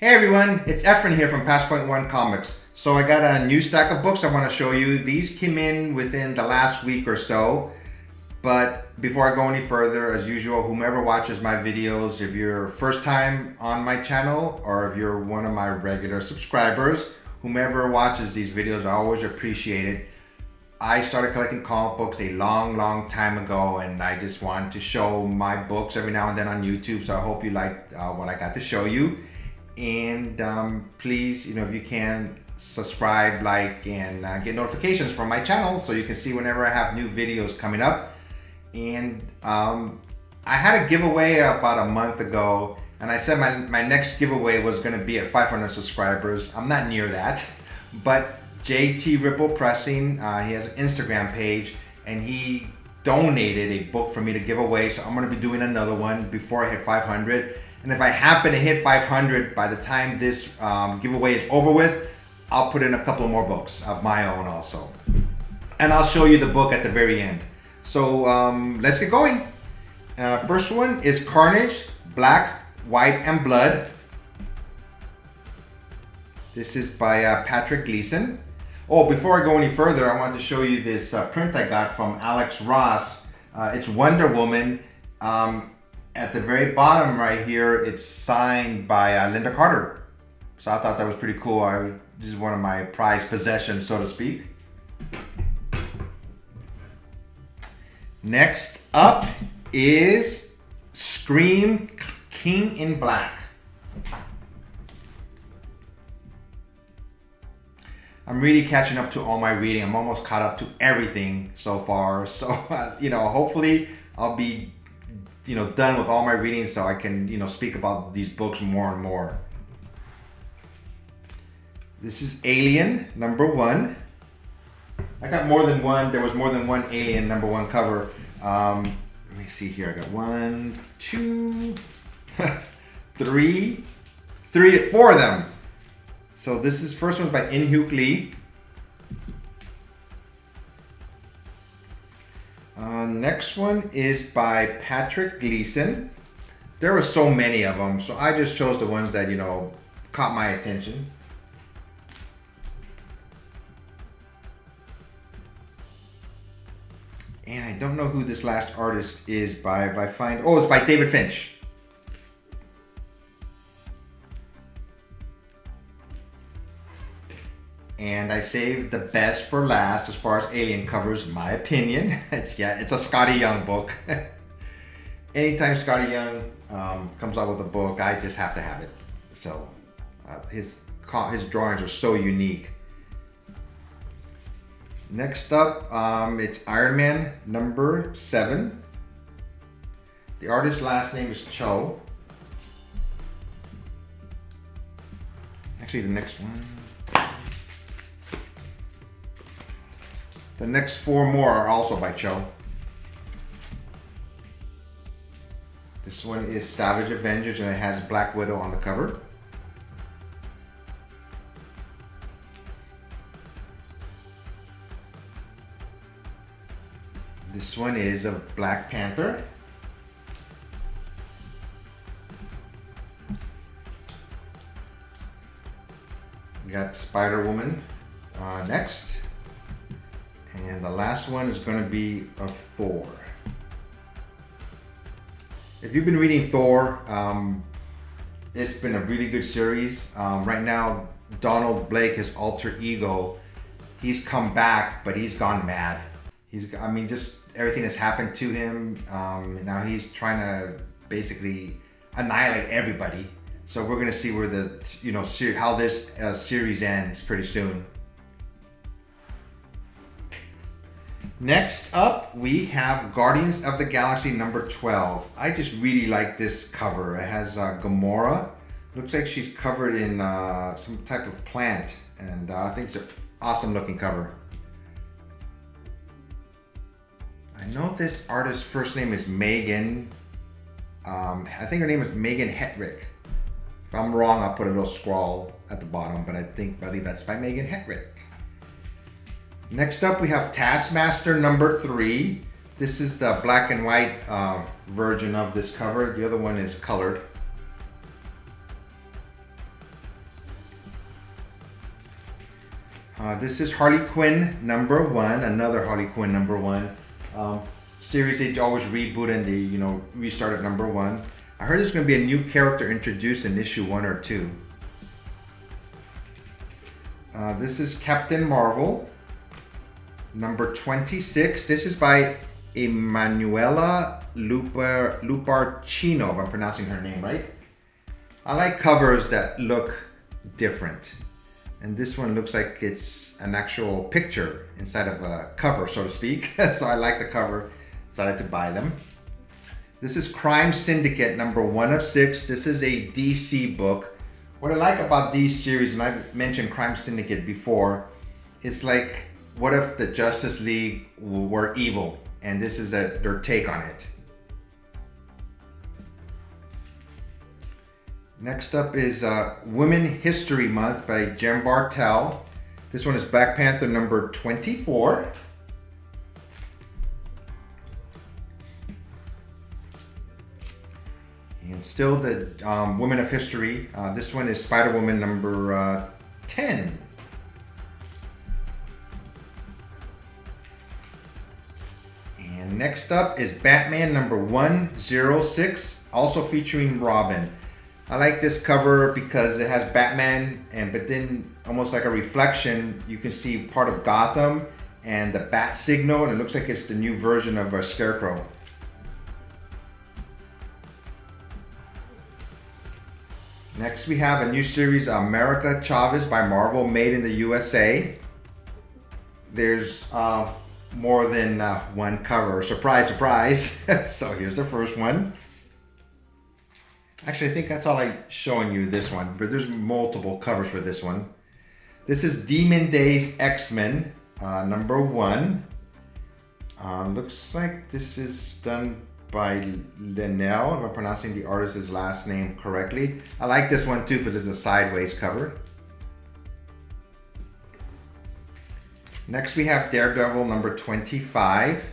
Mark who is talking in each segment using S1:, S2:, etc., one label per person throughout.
S1: Hey everyone, it's Efren here from Passpoint One Comics. So I got a new stack of books I want to show you. These came in within the last week or so. But before I go any further, as usual, whomever watches my videos, if you're first time on my channel or if you're one of my regular subscribers, whomever watches these videos, I always appreciate it. I started collecting comic books a long time ago, and I just want to show my books every now and then on YouTube. So I hope you liked what I got to show you. And please, if you can, subscribe, like, and get notifications from my channel so you can see whenever I have new videos coming up. And I had a giveaway about a month ago, and I said my next giveaway was going to be at 500 subscribers. I'm not near that, but JT Ripple Pressing, he has an Instagram page, and he donated a book for me to give away. So I'm going to be doing another one before I hit 500. And if I happen to hit 500 by the time this giveaway is over with, I'll put in a couple more books of my own also. And I'll show you the book at the very end. So let's get going. First one is Carnage, Black, White, and Blood. This is by Patrick Gleason. Oh, before I go any further, I want to show you this print I got from Alex Ross. It's Wonder Woman. At the very bottom right here, it's signed by Lynda Carter. So I thought that was pretty cool. This is one of my prized possessions, so to speak. Next up is Scream King in Black. I'm really catching up to all my reading. I'm almost caught up to everything so far. So, hopefully I'll be, done with all my reading so I can, speak about these books more and more. This is Alien #1. I got more than one. There was more than one Alien #1 cover. Let me see here. I got 1, 2, 3, 4 of them. So this is first one's by In-Hyuk Lee. Next one is by Patrick Gleason. There were so many of them, so I just chose the ones that caught my attention. And I don't know who this last artist is by. If I find, it's by David Finch. And I saved the best for last as far as Alien covers, in my opinion. It's a Skottie Young book. Anytime Skottie Young comes out with a book, I just have to have it. So his drawings are so unique. Next up, it's Iron Man #7. The artist's last name is Cho. Actually, the next one. The next 4 more are also by Cho. This one is Savage Avengers, and it has Black Widow on the cover. This one is of Black Panther. We got Spider-Woman next. And the last one is going to be of Thor. If you've been reading Thor, it's been a really good series. Right now, Donald Blake, his alter ego, he's come back, but he's gone mad. Just everything that's happened to him. Now he's trying to basically annihilate everybody. So we're going to see where how this series ends pretty soon. Next up, we have Guardians of the Galaxy #12. I just really like this cover. It has Gamora. Looks like she's covered in some type of plant, and I think it's an awesome looking cover. I know this artist's first name is Megan. I think her name is Megan Hettrick. If I'm wrong, I'll put a little scrawl at the bottom, but I believe that's by Megan Hettrick. Next up, we have Taskmaster #3. This is the black and white version of this cover. The other one is colored. This is Harley Quinn #1, another Harley Quinn #1 series. They always reboot and they restart at #1. I heard there's going to be a new character introduced in issue 1 or 2. This is Captain Marvel #26. This is by Emanuela Luparchino, if I'm pronouncing her name right. I like covers that look different. And this one looks like it's an actual picture inside of a cover, so to speak. So I like the cover, decided to buy them. This is Crime Syndicate #1 of 6. This is a DC book. What I like about these series, and I've mentioned Crime Syndicate before, it's like, what if the Justice League were evil? And this is their take on it. Next up is Women History Month by Jem Bartel. This one is Black Panther #24. And still the Women of History. This one is Spider-Woman #10. And next up is Batman #106, also featuring Robin. I like this cover because it has Batman, but then almost like a reflection, you can see part of Gotham and the bat signal, and it looks like it's the new version of a Scarecrow. Next we have a new series, America Chavez by Marvel, made in the USA. There's more than one cover. Surprise, surprise. So here's the first one. Actually, I think that's all I'm showing you this one, but there's multiple covers for this one. This is Demon Days X-Men #1. Looks like this is done by Linnell, if I'm pronouncing the artist's last name correctly. I like this one too because it's a sideways cover. Next we have Daredevil #25.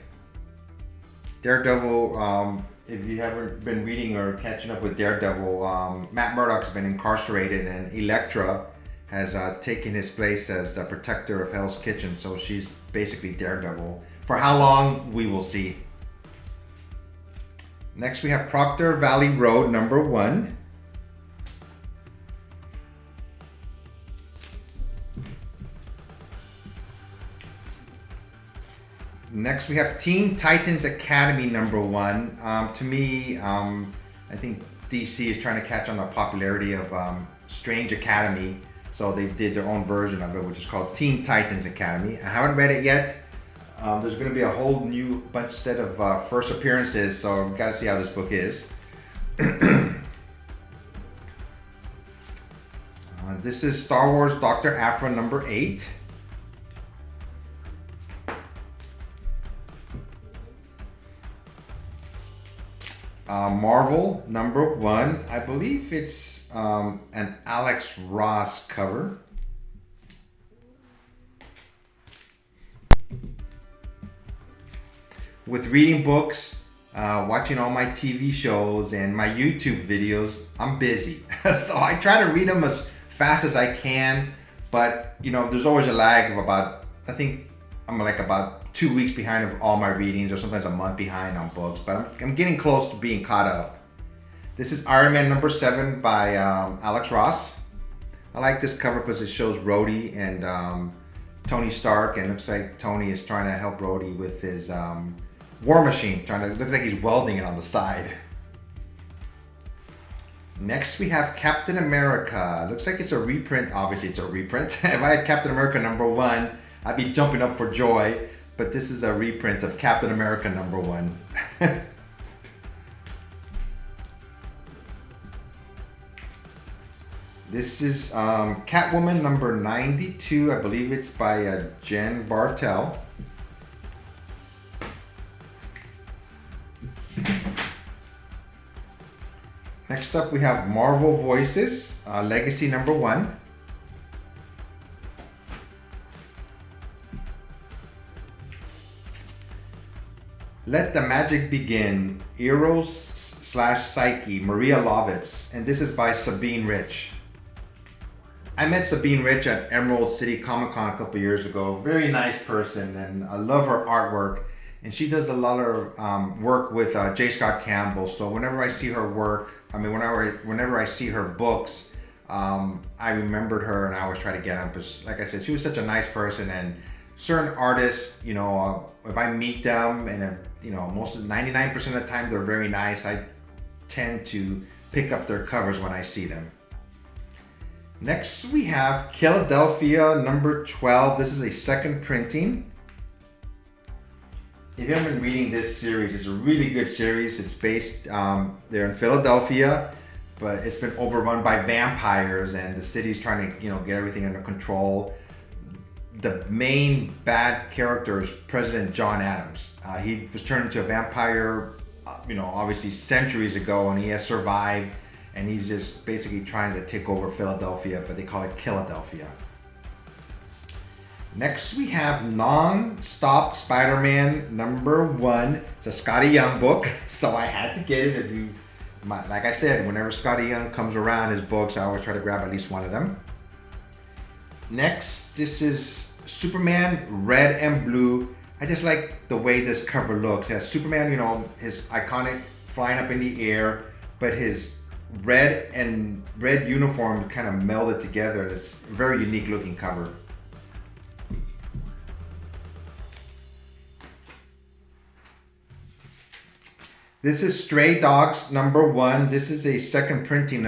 S1: Daredevil, if you haven't been reading or catching up with Daredevil, Matt Murdock's been incarcerated and Elektra has taken his place as the protector of Hell's Kitchen. So she's basically Daredevil. For how long, we will see. Next we have Proctor Valley Road #1. Next we have Teen Titans Academy #1. To me, I think DC is trying to catch on the popularity of Strange Academy. So they did their own version of it, which is called Teen Titans Academy. I haven't read it yet. There's going to be a whole new set of first appearances, so I've got to see how this book is. This is Star Wars Dr. Aphra #8. Marvel #1. I believe it's an Alex Ross cover. With reading books, watching all my TV shows and my YouTube videos, I'm busy. So I try to read them as fast as I can, but there's always a lag of about, I think I'm like about 2 weeks behind of all my readings, or sometimes a month behind on books, but I'm getting close to being caught up. This is Iron Man #7 by Alex Ross. I like this cover because it shows Rhodey and Tony Stark, and it looks like Tony is trying to help Rhodey with his war machine. Looks like he's welding it on the side. Next we have Captain America. Looks like it's a reprint. Obviously it's a reprint. If I had Captain America #1, I'd be jumping up for joy. But this is a reprint of Captain America #1. This is Catwoman #92. I believe it's by Jen Bartel. Next up we have Marvel Voices, Legacy #1. Let the Magic Begin, Eros/Psyche, Maria Lovitz, and this is by Sabine Rich. I met Sabine Rich at Emerald City Comic Con a couple years ago. Very nice person, and I love her artwork. And she does a lot of work with J. Scott Campbell. So whenever I see her work, whenever I see her books, I remembered her and I always try to get them. Because, like I said, she was such a nice person. And certain artists, if I meet them, and most of 99% of the time they're very nice, I tend to pick up their covers when I see them. Next we have Philadelphia number 12. This is a second printing. If you haven't been reading this series, it's a really good series. It's based there in Philadelphia, but it's been overrun by vampires, and the city's trying to get everything under control. The main bad character is President John Adams. He was turned into a vampire, obviously centuries ago, and he has survived, and he's just basically trying to take over Philadelphia, but they call it Philadelphia. Next we have Non-Stop Spider-Man number 1. It's a Scotty Young book, so I had to get it. Like I said, whenever Scotty Young comes around his books, I always try to grab at least one of them. Next, this is Superman Red and Blue. I just like the way this cover looks. It has Superman, his iconic flying up in the air, but his red uniform kind of melded together. It's a very unique looking cover. This is Stray Dogs number 1. This is a second printing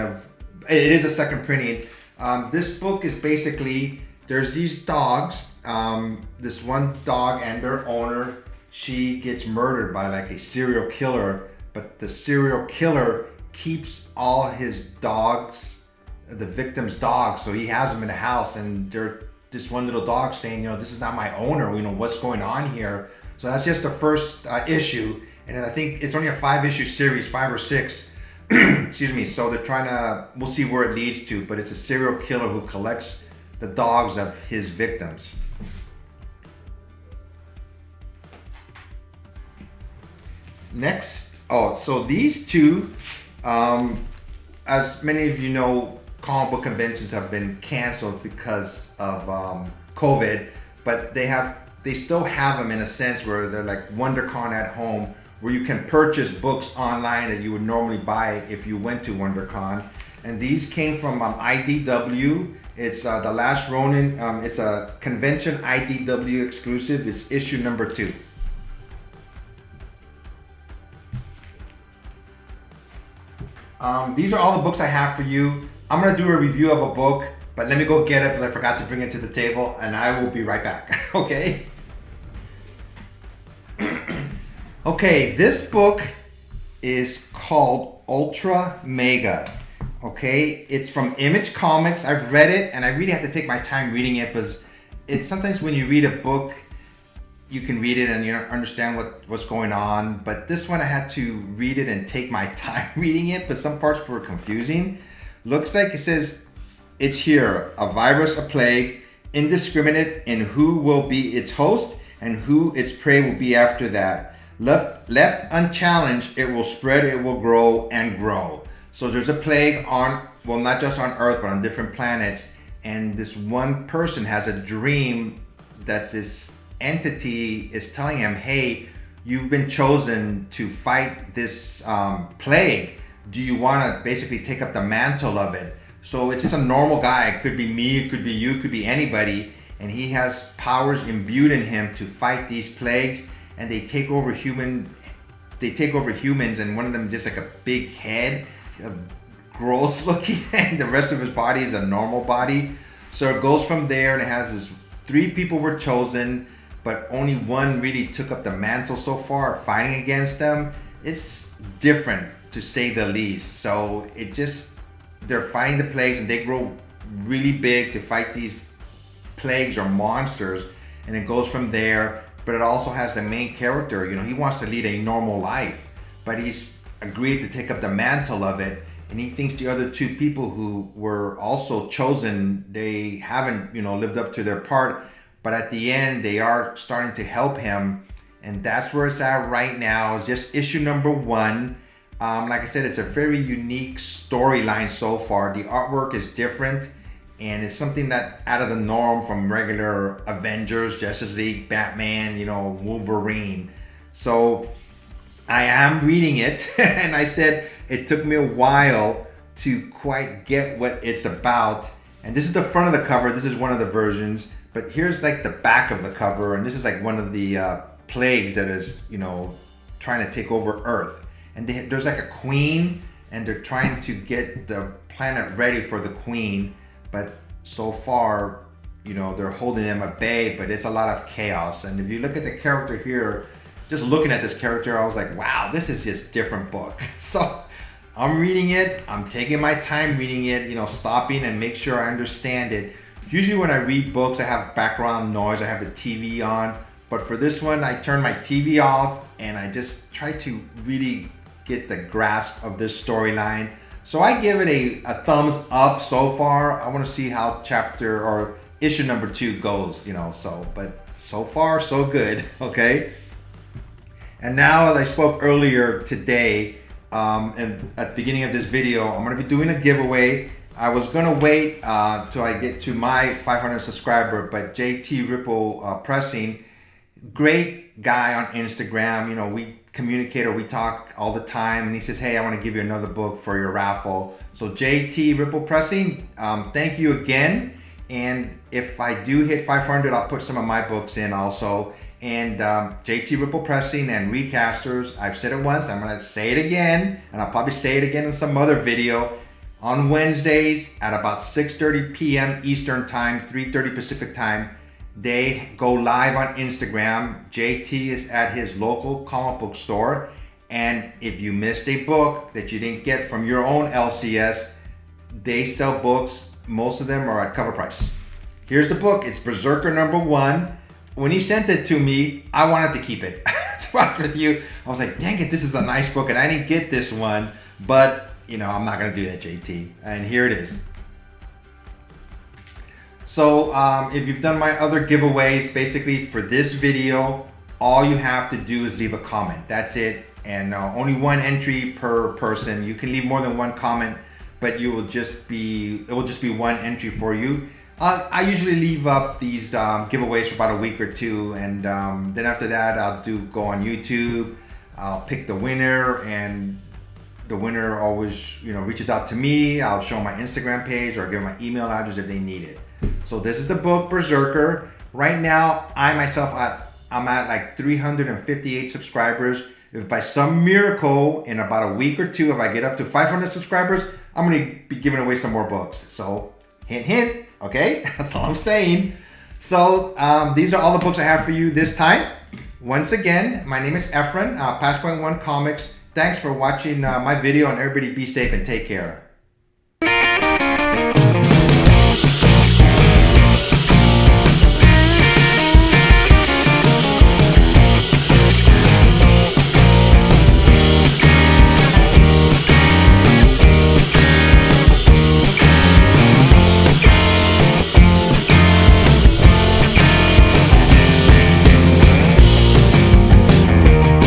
S1: this book is basically, there's these dogs, this one dog and their owner, she gets murdered by like a serial killer, but the serial killer keeps all his dogs, the victim's dogs, so he has them in the house, and they're this one little dog saying, this is not my owner, what's going on here. So that's just the first issue. And I think it's only a 5-issue series, 5 or 6. Excuse me. So we'll see where it leads to, but it's a serial killer who collects the dogs of his victims. Next, so these two, as many of you know, comic book conventions have been canceled because of COVID, but they still have them in a sense where they're like WonderCon at home, where you can purchase books online that you would normally buy if you went to WonderCon. And these came from IDW. It's The Last Ronin. It's a convention IDW exclusive. It's issue number 2. These are all the books I have for you. I'm gonna do a review of a book, but let me go get it because I forgot to bring it to the table, and I will be right back, okay? Okay, this book is called Ultra Mega. Okay, it's from Image Comics. I've read it, and I really have to take my time reading it because sometimes when you read a book, you can read it and you don't understand what's going on. But this one I had to read it and take my time reading it, but some parts were confusing. Looks like it says, it's here, a virus, a plague, indiscriminate in who will be its host and who its prey will be after that. Left unchallenged, it will spread, it will grow and grow. So there's a plague not just on Earth, but on different planets. And this one person has a dream that this entity is telling him, hey, you've been chosen to fight this plague. Do you want to basically take up the mantle of it? So it's just a normal guy. It could be me, it could be you, it could be anybody. And he has powers imbued in him to fight these plagues. And they take over humans, and one of them is just like a big head, gross looking, and the rest of his body is a normal body. So it goes from there, and it has this 3 people were chosen, but only one really took up the mantle so far, fighting against them. It's different, to say the least. So they're fighting the plagues, and they grow really big to fight these plagues or monsters, and it goes from there. But it also has the main character, he wants to lead a normal life, but he's agreed to take up the mantle of it, and he thinks the other 2 people who were also chosen, they haven't, lived up to their part, but at the end, they are starting to help him, and that's where it's at right now. It's just issue number 1. Like I said, it's a very unique storyline so far. The artwork is different, and it's something that out of the norm from regular Avengers, Justice League, Batman, Wolverine. So I am reading it, and I said it took me a while to quite get what it's about. And this is the front of the cover. This is one of the versions, but here's like the back of the cover, and this is like one of the plagues that is, trying to take over Earth. And there's like a queen, and they're trying to get the planet ready for the queen, but so far, they're holding them at bay, but it's a lot of chaos. And if you look at the character here, just looking at this character, I was like, wow, this is just different book. So I'm reading it, I'm taking my time reading it, stopping and make sure I understand it. Usually when I read books, I have background noise, I have the TV on, but for this one, I turn my TV off and I just try to really get the grasp of this storyline. So I give it a thumbs up so far. I want to see how chapter or issue number 2 goes, but so far so good, okay? And now, as I spoke earlier today, and at the beginning of this video, I'm going to be doing a giveaway. I was going to wait till I get to my 500 subscriber, but JT Ripple Pressing, great guy on Instagram, we communicate or we talk all the time, and he says, hey, I want to give you another book for your raffle. So JT Ripple Pressing, thank you again. And if I do hit 500, I'll put some of my books in also. And JT Ripple Pressing and Recasters, I've said it once, I'm going to say it again, and I'll probably say it again in some other video. On Wednesdays at about 6:30 p.m. Eastern Time, 3:30 Pacific Time, they go live on Instagram. JT is at his local comic book store. And if you missed a book that you didn't get from your own LCS, they sell books. Most of them are at cover price. Here's the book. It's Berserker #1. When he sent it to me, I wanted to keep it. To be honest with you, I was like, dang it, this is a nice book, and I didn't get this one. But, I'm not going to do that, JT. And here it is. So if you've done my other giveaways, basically for this video, all you have to do is leave a comment. That's it. And only one entry per person. You can leave more than one comment, but it will just be one entry for you. I usually leave up these giveaways for about a week or two, and then after that I'll go on YouTube. I'll pick the winner, and the winner always reaches out to me. I'll show my Instagram page or give them my email address if they need it. So this is the book Berserker. Right now I'm at like 358 subscribers. If by some miracle in about a week or two, if I get up to 500 subscribers, I'm going to be giving away some more books. So hint, hint. Okay, that's all I'm saying. So these are all the books I have for you this time. Once again, my name is Efren, Passpoint One Comics. Thanks for watching my video, and everybody be safe and take care.